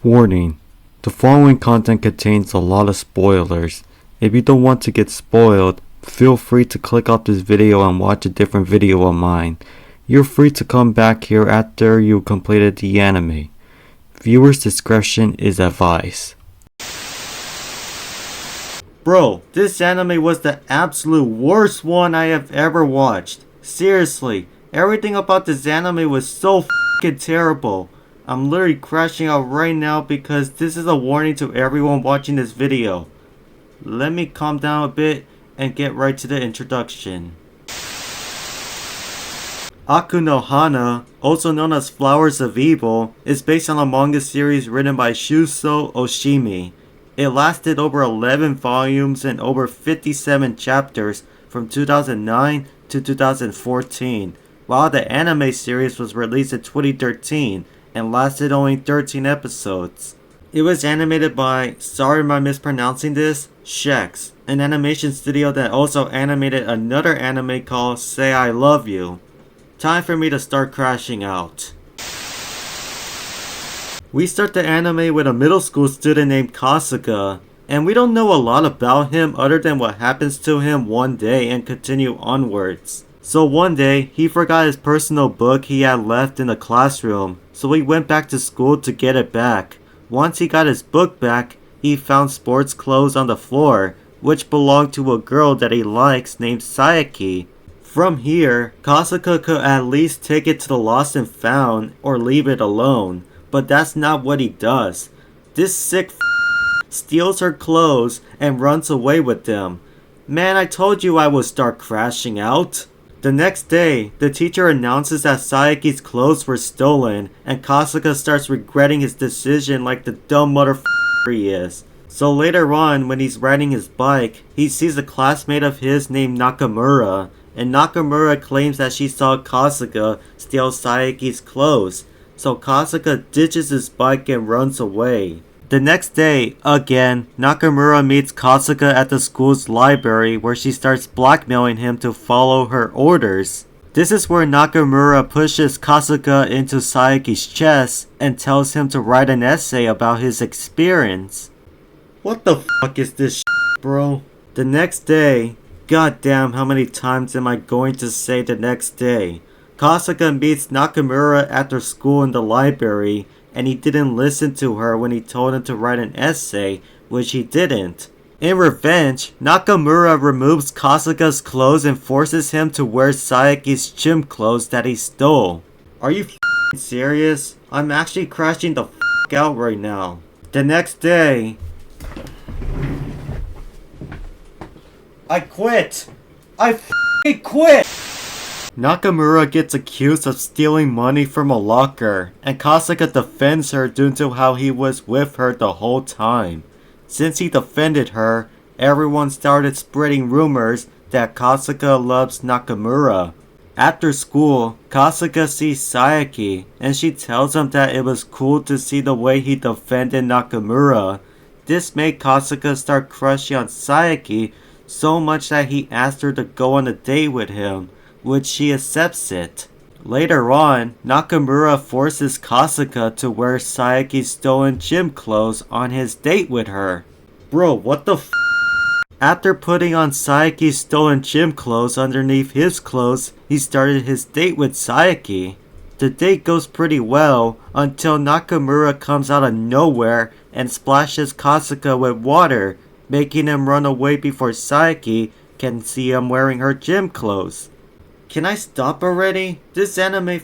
Warning: the following content contains a lot of spoilers. If you don't want to get spoiled, feel free to click off this video and watch a different video of mine. You're free to come back here after you completed the anime. Viewers' discretion is advised. Bro, this anime was the absolute worst one I have ever watched. Seriously, everything about this anime was so f***ing terrible. I'm literally crashing out right now because this is a warning to everyone watching this video. Let me calm down a bit and get right to the introduction. Aku no Hana, also known as Flowers of Evil, is based on a manga series written by Shuso Oshimi. It lasted over 11 volumes and over 57 chapters from 2009 to 2014, while the anime series was released in 2013 and lasted only 13 episodes. It was animated by, sorry if I'm mispronouncing this, Shex, an animation studio that also animated another anime called Say I Love You. Time for me to start crashing out. We start the anime with a middle school student named Kasuga, and we don't know a lot about him other than what happens to him one day and continue onwards. So one day, he forgot his personal book he had left in the classroom, so he went back to school to get it back. Once he got his book back, he found sports clothes on the floor, which belonged to a girl that he likes named Sayaki. From here, Kasuga could at least take it to the lost and found or leave it alone, but that's not what he does. This sick steals her clothes and runs away with them. Man, I told you I would start crashing out. The next day, the teacher announces that Sayaki's clothes were stolen, and Kasuga starts regretting his decision like the dumb motherfucker he is. So later on, when he's riding his bike, he sees a classmate of his named Nakamura, and Nakamura claims that she saw Kasuga steal Sayaki's clothes, so Kasuga ditches his bike and runs away. The next day, again, Nakamura meets Kasuga at the school's library where she starts blackmailing him to follow her orders. This is where Nakamura pushes Kasuga into Sayaki's chest and tells him to write an essay about his experience. What the fuck is this shit, bro? The next day, goddamn, how many times am I going to say the next day? Kasuga meets Nakamura after school in the library, and he didn't listen to her when he told him to write an essay, which he didn't. In revenge, Nakamura removes Kasuga's clothes and forces him to wear Sayaki's gym clothes that he stole. Are you f***ing serious? I'm actually crashing the f*** out right now. The next day, I quit! I f***ing quit! Nakamura gets accused of stealing money from a locker, and Kasuga defends her due to how he was with her the whole time. Since he defended her, everyone started spreading rumors that Kasuga loves Nakamura. After school, Kasuga sees Sayaki, and she tells him that it was cool to see the way he defended Nakamura. This made Kasuga start crushing on Sayaki so much that he asked her to go on a date with him, which she accepts it. Later on, Nakamura forces Kasuga to wear Sayaki's stolen gym clothes on his date with her. Bro, what the f***? After putting on Sayaki's stolen gym clothes underneath his clothes, he started his date with Sayaki. The date goes pretty well until Nakamura comes out of nowhere and splashes Kasuga with water, making him run away before Sayaki can see him wearing her gym clothes. Can I stop already? This anime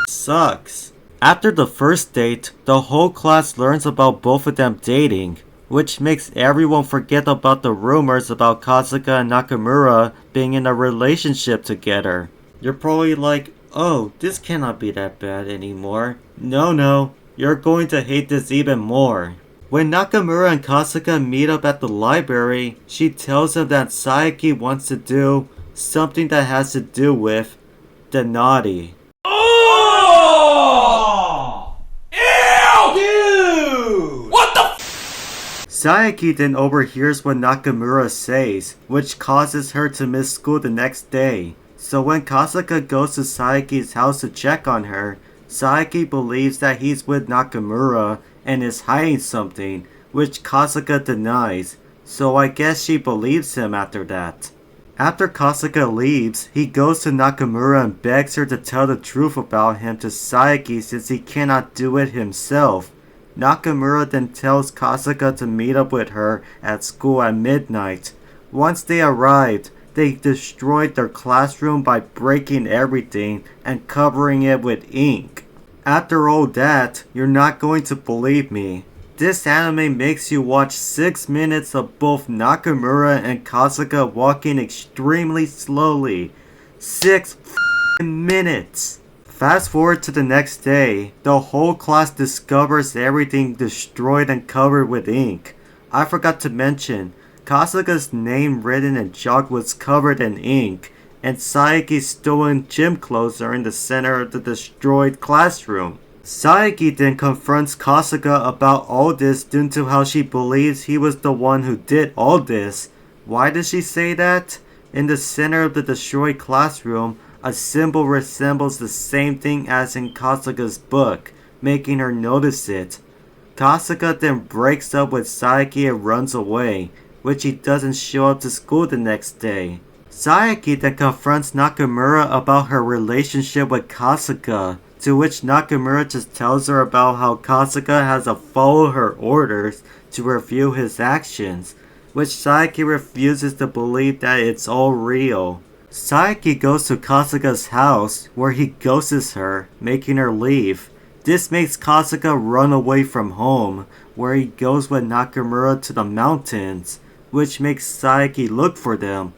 sucks. After the first date, the whole class learns about both of them dating, which makes everyone forget about the rumors about Kasuga and Nakamura being in a relationship together. You're probably like, oh, this cannot be that bad anymore. No, you're going to hate this even more. When Nakamura and Kasuga meet up at the library, she tells him that Sayaki wants to do something that has to do with the naughty. Oh! Ew! Dude! What the Sayaki then overhears what Nakamura says, which causes her to miss school the next day. So when Kasuga goes to Sayaki's house to check on her, Sayaki believes that he's with Nakamura and is hiding something, which Kasuga denies, so I guess she believes him after that. After Kasuga leaves, he goes to Nakamura and begs her to tell the truth about him to Saeki since he cannot do it himself. Nakamura then tells Kasuga to meet up with her at school at midnight. Once they arrived, they destroyed their classroom by breaking everything and covering it with ink. After all that, you're not going to believe me. This anime makes you watch 6 minutes of both Nakamura and Kasuga walking extremely slowly. 6 minutes! Fast forward to the next day, the whole class discovers everything destroyed and covered with ink. I forgot to mention, Kasuga's name written in chalk was covered in ink, and Saeki's stolen gym clothes are in the center of the destroyed classroom. Saeki then confronts Kasuga about all this due to how she believes he was the one who did all this. Why does she say that? In the center of the destroyed classroom, a symbol resembles the same thing as in Kasuga's book, making her notice it. Kasuga then breaks up with Saeki and runs away, which he doesn't show up to school the next day. Saeki then confronts Nakamura about her relationship with Kasuga, to which Nakamura just tells her about how Kasuga has to follow her orders to review his actions, which Saeki refuses to believe that it's all real. Saeki goes to Kasuga's house, where he ghosts her, making her leave. This makes Kasuga run away from home, where he goes with Nakamura to the mountains, which makes Saeki look for them.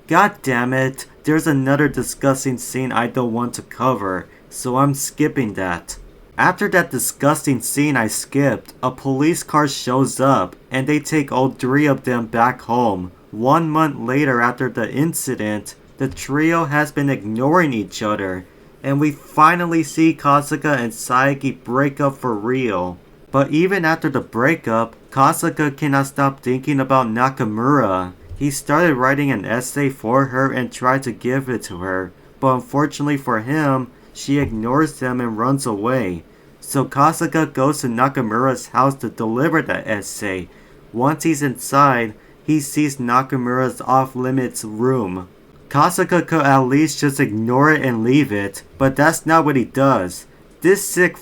God damn it, there's another disgusting scene I don't want to cover, so I'm skipping that. After that disgusting scene I skipped, a police car shows up, and they take all 3 of them back home. 1 month later after the incident, the trio has been ignoring each other, and we finally see Kasuga and Saeki break up for real. But even after the breakup, Kasuga cannot stop thinking about Nakamura. He started writing an essay for her and tried to give it to her, but unfortunately for him, she ignores him and runs away. So Kasuga goes to Nakamura's house to deliver the essay. Once he's inside, he sees Nakamura's off-limits room. Kasuga could at least just ignore it and leave it, but that's not what he does. This sick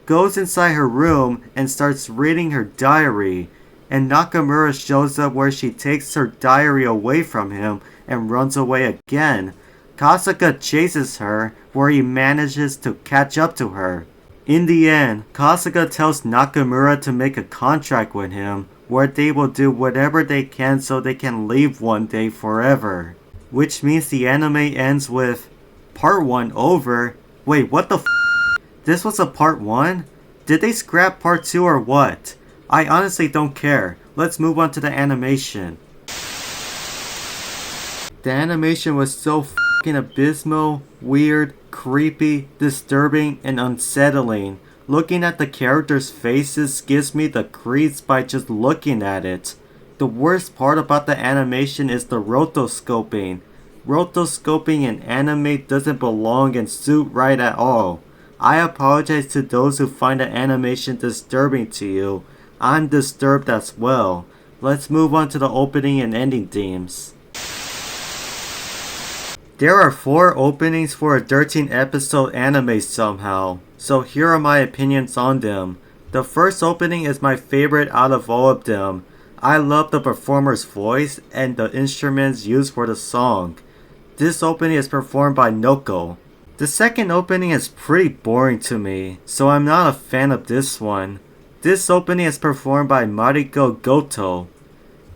goes inside her room and starts reading her diary, and Nakamura shows up where she takes her diary away from him and runs away again. Kasuga chases her, where he manages to catch up to her. In the end, Kasuga tells Nakamura to make a contract with him, where they will do whatever they can so they can leave one day forever. Which means the anime ends with Part 1 over. Wait, what the f? This was a Part 1? Did they scrap Part 2 or what? I honestly don't care. Let's move on to the animation. The animation was so f***ing abysmal, weird, creepy, disturbing, and unsettling. Looking at the characters' faces gives me the creeps by just looking at it. The worst part about the animation is the rotoscoping. Rotoscoping in anime doesn't belong and suit right at all. I apologize to those who find the animation disturbing to you. I'm disturbed as well. Let's move on to the opening and ending themes. There are 4 openings for a 13 episode anime somehow, so here are my opinions on them. The first opening is my favorite out of all of them. I love the performer's voice and the instruments used for the song. This opening is performed by Noko. The second opening is pretty boring to me, so I'm not a fan of this one. This opening is performed by Mariko Goto.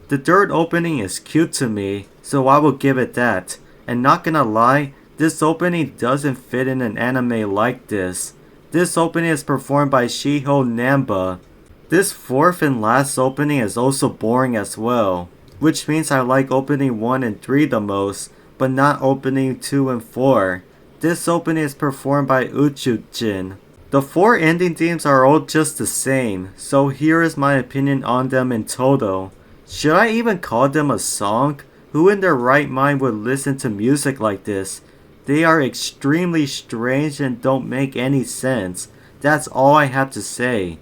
The third opening is cute to me, so I will give it that. And not gonna lie, this opening doesn't fit in an anime like this. This opening is performed by Shiho Namba. This fourth and last opening is also boring as well, which means I like opening 1 and 3 the most, but not opening 2 and 4. This opening is performed by Uchujin. The 4 ending themes are all just the same, so here is my opinion on them in total. Should I even call them a song? Who in their right mind would listen to music like this? They are extremely strange and don't make any sense. That's all I have to say.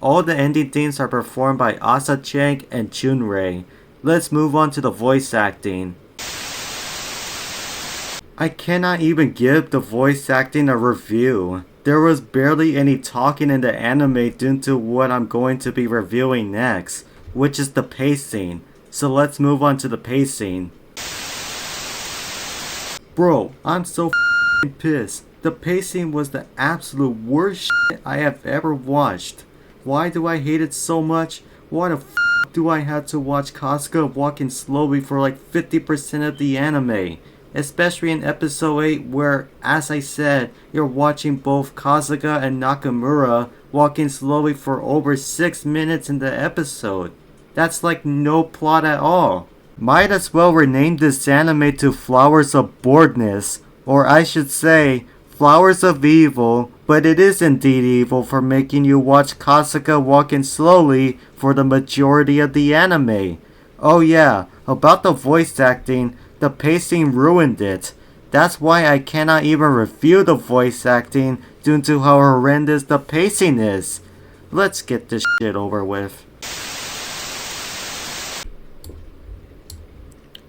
all the ending themes are performed by Asa Chang and Chunrei. Let's move on to the voice acting. I cannot even give the voice acting a review. There was barely any talking in the anime due to what I'm going to be reviewing next, which is the pacing. So let's move on to the pacing. Bro, I'm so pissed. The pacing was the absolute worst shit I have ever watched. Why do I hate it so much? Why the do I have to watch Kasuga walking slowly for like 50% of the anime? Especially in episode 8 where, as I said, you're watching both Kasuga and Nakamura walking slowly for over 6 minutes in the episode. That's like no plot at all. Might as well rename this anime to Flowers of Boredness, or I should say, Flowers of Evil, but it is indeed evil for making you watch Kasuga walking slowly for the majority of the anime. Oh yeah, about the voice acting, the pacing ruined it. That's why I cannot even review the voice acting due to how horrendous the pacing is. Let's get this shit over with.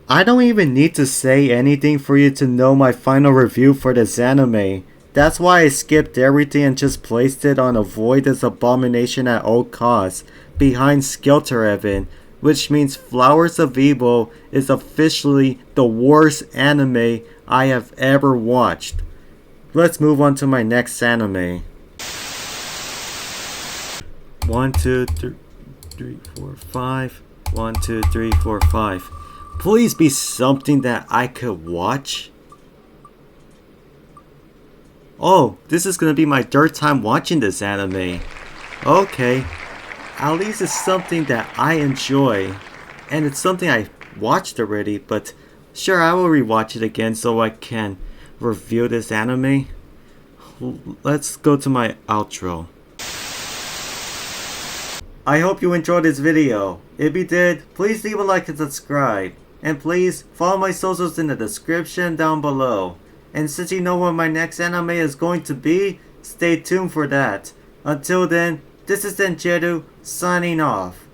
I don't even need to say anything for you to know my final review for this anime. That's why I skipped everything and just placed it on avoid this abomination at all costs, behind Skelter which means Flowers of Evil is officially the worst anime I have ever watched. Let's move on to my next anime. 1, 2, 3, 4, 5. 1, 2, 3, 4, 5. Please be something that I could watch. Oh, this is gonna be my third time watching this anime. Okay, at least it's something that I enjoy. And it's something I watched already, but sure, I will rewatch it again so I can review this anime. Let's go to my outro. I hope you enjoyed this video. If you did, please leave a like and subscribe. And please follow my socials in the description down below. And since you know what my next anime is going to be, stay tuned for that. Until then, this is Enjeru signing off.